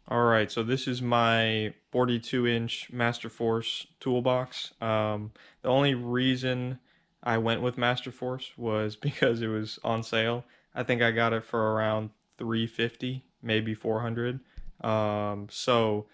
Alright, so this is my 42-inch Masterforce toolbox. The only reason I went with Masterforce was because it was on sale. I think I got it for around 350, maybe 400. So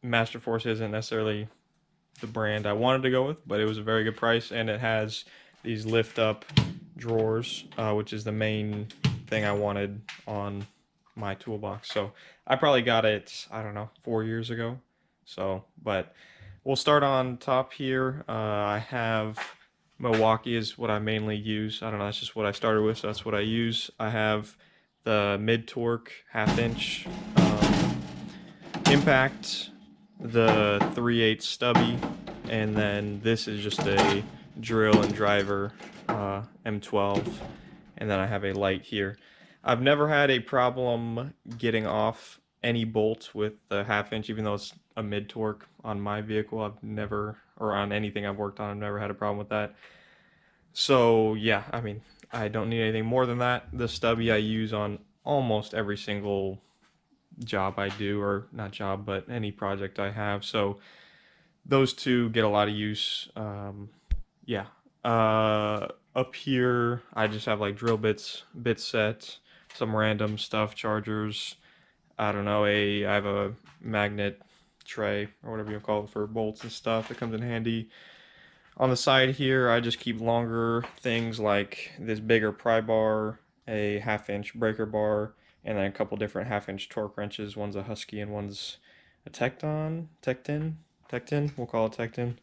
Masterforce isn't necessarily the brand I wanted to go with, but it was a very good price, and it has these lift up drawers, which is the main thing I wanted on my toolbox. So I probably got it, I don't know, 4 years ago. So, but we'll start on top here. I have Milwaukee is what I mainly use. I don't know, that's just what I started with, so that's what I use. I have the mid torque half inch impact, the 3/8 stubby, and then this is just a drill and driver M12, and then I have a light here. I've never had a problem getting off any bolt with the half inch, even though it's a mid torque on my vehicle. I've never, or on anything I've worked on, I've never had a problem with that. So yeah, I mean, I don't need anything more than that. The stubby I use on almost every single job I do, or not job, but any project I have. So those two get a lot of use. Yeah. Up here, I just have like drill bits, bit set, some random stuff, chargers. I don't know. I have a magnet tray or whatever you call it for bolts and stuff that comes in handy. On the side here, I just keep longer things like this bigger pry bar, a half-inch breaker bar, and then a couple different half-inch torque wrenches. One's a Husky and one's a Tecton. We'll call it Tecton.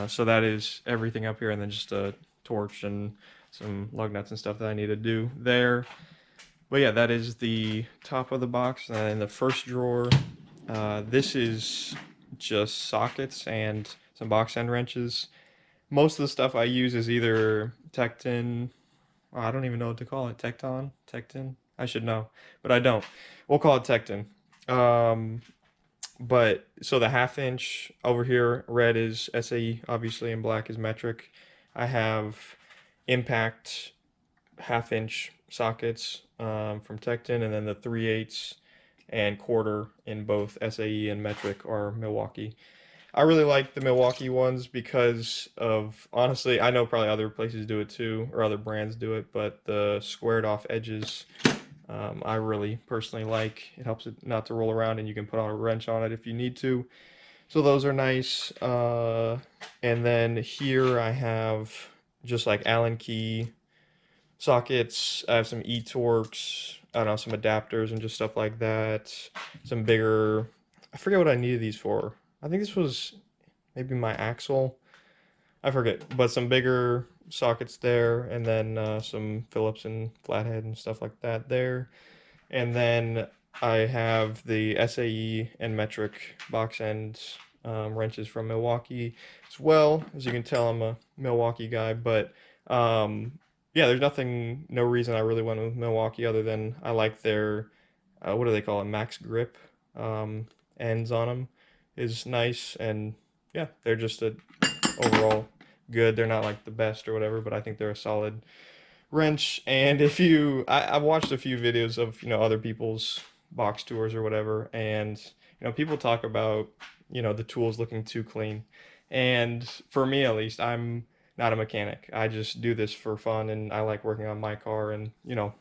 So that is everything up here, and then just a torch and some lug nuts and stuff that I need to do there. But yeah, that is the top of the box. And in the first drawer, this is just sockets and some box end wrenches. Most of the stuff I use is either Tecton. I don't even know what to call it. Tecton. I should know, but I don't. We'll call it Tecton. Um, but so the half inch over here, red is SAE, obviously, and black is metric. I have impact half inch sockets from Tecton, and then the 3/8 and quarter in both SAE and metric are Milwaukee. I really like the Milwaukee ones because of, honestly, I know probably other places do it too, or other brands do it, but the squared off edges, I really personally like. It helps it not to roll around, and you can put on a wrench on it if you need to. So those are nice. And then here I have just like Allen key sockets. I have some e-torques. I don't know, some adapters and just stuff like that. Some bigger, I forget what I needed these for. I think this was maybe my axle. I forget, but some bigger sockets there, and then some Phillips and flathead and stuff like that there. And then I have the SAE and metric box end wrenches from Milwaukee as well. As you can tell, I'm a Milwaukee guy, but yeah, there's nothing, no reason I really went with Milwaukee other than I like their, what do they call it, max grip um, ends on them is nice, and yeah, they're just a overall good. They're not like the best or whatever, but I think they're a solid wrench. And if you, I've watched a few videos of other people's box tours or whatever, and people talk about the tools looking too clean. And for me at least, I'm not a mechanic. I just do this for fun, and I like working on my car and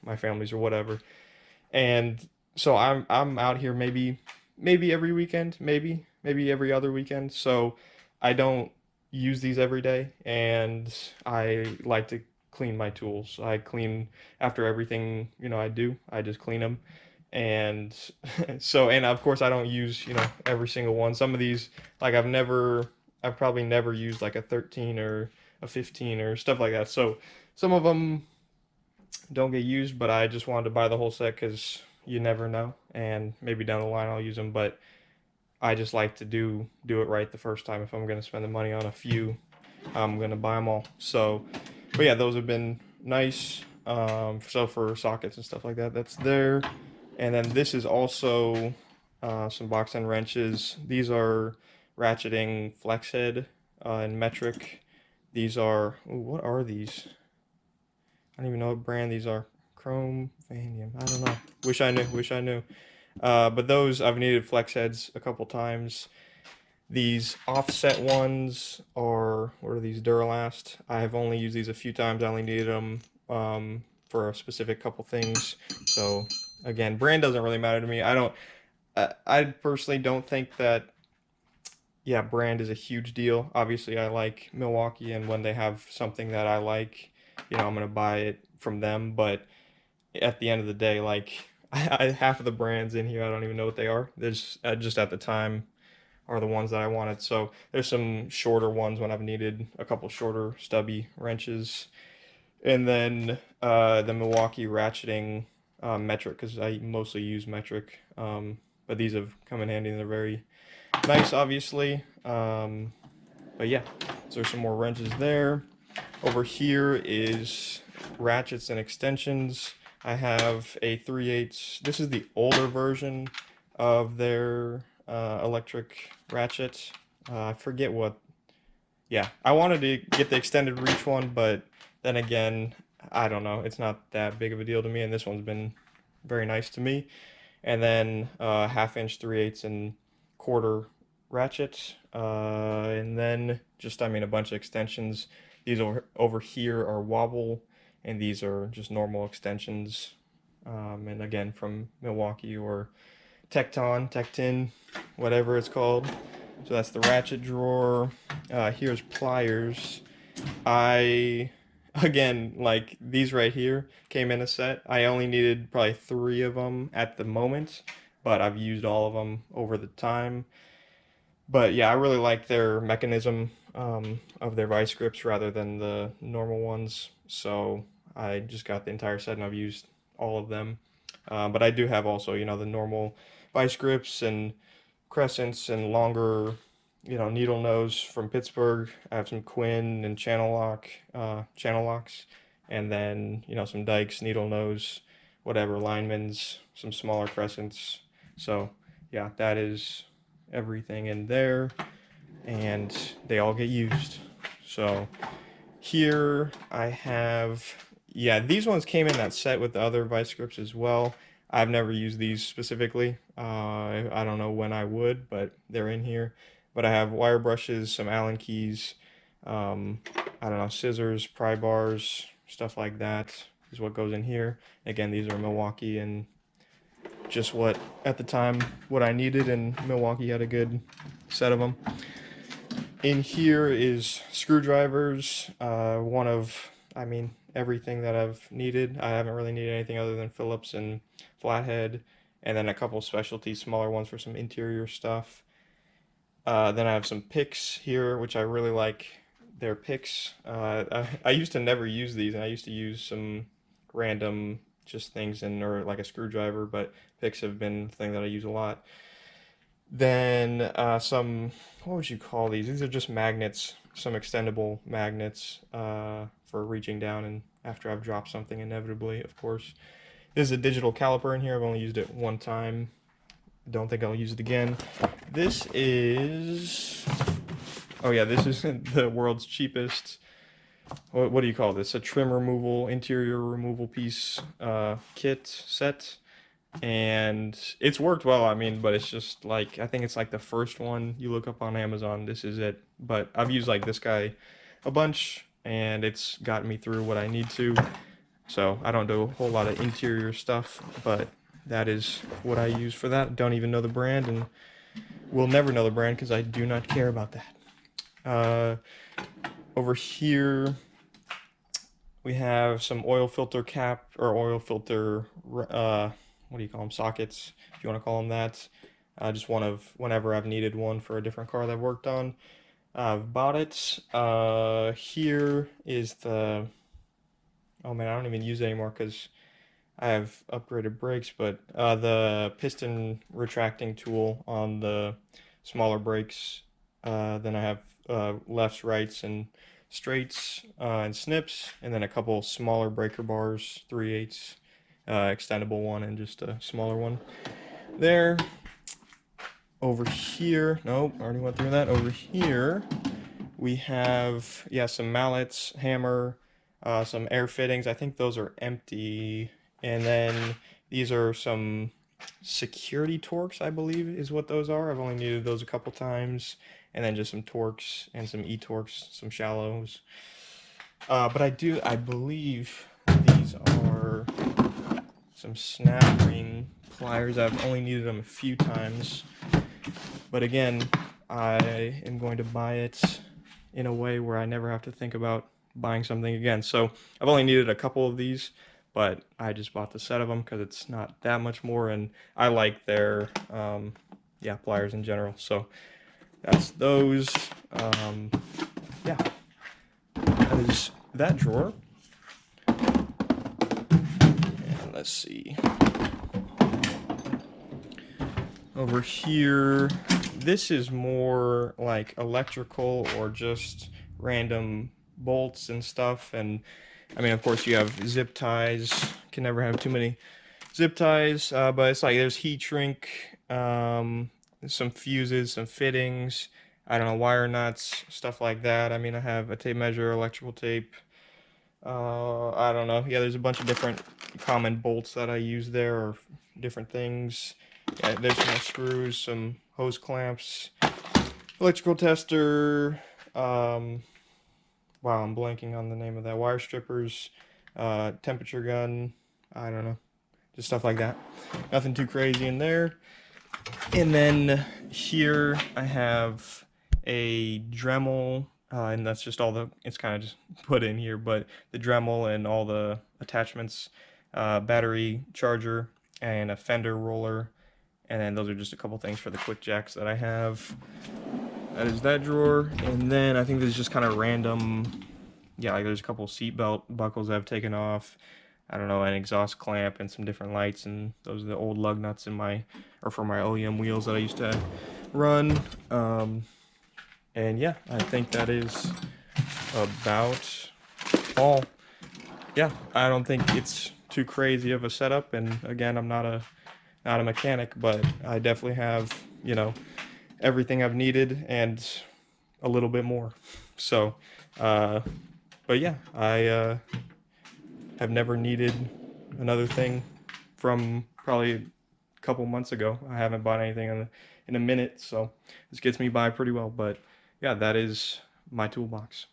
my family's or whatever. And so I'm out here maybe every weekend, maybe every other weekend. So I don't use these every day, and I like to clean my tools. I clean after everything, I do. I just clean them. And so, and of course I don't use, every single one. Some of these, like I've probably never used like a 13 or a 15 or stuff like that. So some of them don't get used, but I just wanted to buy the whole set because you never know, and maybe down the line I'll use them. But I just like to do it right the first time. If I'm gonna spend the money on a few, I'm gonna buy them all. So, but yeah, those have been nice. So for sockets and stuff like that, that's there. And then this is also some box end wrenches. These are ratcheting flex head and metric. These are, ooh, what are these? I don't even know what brand these are. Chrome Vanadium. I don't know. Wish I knew. Wish I knew. But those, I've needed flex heads a couple times. These offset ones are, what are these, Duralast? I have only used these a few times. I only needed them for a specific couple things. So again, brand doesn't really matter to me. I personally don't think that, yeah, brand is a huge deal. Obviously, I like Milwaukee, and when they have something that I like, I'm gonna buy it from them. But at the end of the day, like half of the brands in here, I don't even know what they are. There's just at the time are the ones that I wanted. So there's some shorter ones when I've needed a couple shorter stubby wrenches, and then the Milwaukee ratcheting metric, because I mostly use metric. But these have come in handy and they're very nice, obviously. But yeah, so there's some more wrenches there. Over here is ratchets and extensions. I have a 3/8. This is the older version of their electric ratchet. I forget what. Yeah, I wanted to get the extended reach one, but then again, I don't know. It's not that big of a deal to me, and this one's been very nice to me. And then 1/2 inch 3/8 and quarter ratchet, and then just, I mean, a bunch of extensions. These over here are wobble, and these are just normal extensions. And again, from Milwaukee or Tecton, whatever it's called. So that's the ratchet drawer. Here's pliers. I, again, like these right here came in a set. I only needed probably 3 of them at the moment, but I've used all of them over the time. But yeah, I really like their mechanism of their vice grips rather than the normal ones. So I just got the entire set and I've used all of them. But I do have also, the normal vice grips and crescents and longer, needle nose from Pittsburgh. I have some Quinn and channel locks, and then some Dykes, needle nose, whatever, linemen's, some smaller crescents. So yeah, that is everything in there, and they all get used. So here I have, yeah, these ones came in that set with the other vice grips as well. I've never used these specifically. I don't know when I would, but they're in here. But I have wire brushes, some Allen keys, um, I don't know, scissors, pry bars, stuff like that is what goes in here. Again, these are Milwaukee and just at the time, what I needed, and Milwaukee had a good set of them. In here is screwdrivers, one of, I mean, everything that I've needed. I haven't really needed anything other than Phillips and flathead, and then a couple specialty smaller ones for some interior stuff. Then I have some picks here, which I really like their picks. I used to never use these, and I used to use some random just things or like a screwdriver, but picks have been the thing that I use a lot. Then some, what would you call these? These are just magnets, some extendable magnets for reaching down and after I've dropped something, inevitably, of course. There's a digital caliper in here. I've only used it one time. Don't think I'll use it again. This is, oh yeah, this is the world's cheapest, what do you call this? A trim removal, interior removal piece kit set. And it's worked well, I mean, but it's just like, I think it's like the first one you look up on Amazon, this is it. But I've used like this guy a bunch, and it's gotten me through what I need to. So I don't do a whole lot of interior stuff, but that is what I use for that. Don't even know the brand, and will never know the brand because I do not care about that. Over here, we have some oil filter cap, or oil filter, what do you call them, sockets, if you want to call them that. Just one of whenever I've needed one for a different car that I've worked on. I've bought it. Here is the, oh man, I don't even use it anymore because I have upgraded brakes, but the piston retracting tool on the smaller brakes. Then I have lefts, rights, and straights and snips, and then a couple smaller breaker bars, 3/8, extendable one, and just a smaller one. There. Over here, nope, already went through that. Over here, we have, yeah, some mallets, hammer, some air fittings. I think those are empty. And then these are some security Torx, I believe is what those are. I've only needed those a couple times, and then just some Torx and some E-Torx, some shallows. But I believe these are some snap ring pliers. I've only needed them a few times, but again, I am going to buy it in a way where I never have to think about buying something again. So I've only needed a couple of these, but I just bought the set of them because it's not that much more, and I like their yeah, pliers in general. So that's those. Yeah, that is that drawer. And let's see. Over here, this is more like electrical or just random bolts and stuff. And I mean, of course, you have zip ties. Can never have too many zip ties, but it's like there's heat shrink, some fuses, some fittings. I don't know, wire nuts, stuff like that. I mean, I have a tape measure, electrical tape. I don't know. Yeah, there's a bunch of different common bolts that I use there, or different things. Yeah, there's some screws, some hose clamps, electrical tester. Wow, I'm blanking on the name of that. Wire strippers, temperature gun. I don't know, just stuff like that. Nothing too crazy in there. And then here I have a Dremel, and that's just all the, it's kind of just put in here, but the Dremel and all the attachments, battery charger, and a fender roller. And then those are just a couple things for the quick jacks that I have. That is that drawer. And then I think there's just kind of random, yeah, like there's a couple seat belt buckles I've taken off. I don't know, an exhaust clamp and some different lights, and those are the old lug nuts in my, or for my OEM wheels that I used to run. And yeah, I think that is about all. Yeah, I don't think it's too crazy of a setup, and again, I'm not a mechanic, but I definitely have, you know, everything I've needed and a little bit more. So, but yeah, I have never needed another thing from probably a couple months ago. I haven't bought anything in a minute, so this gets me by pretty well. But yeah, that is my toolbox.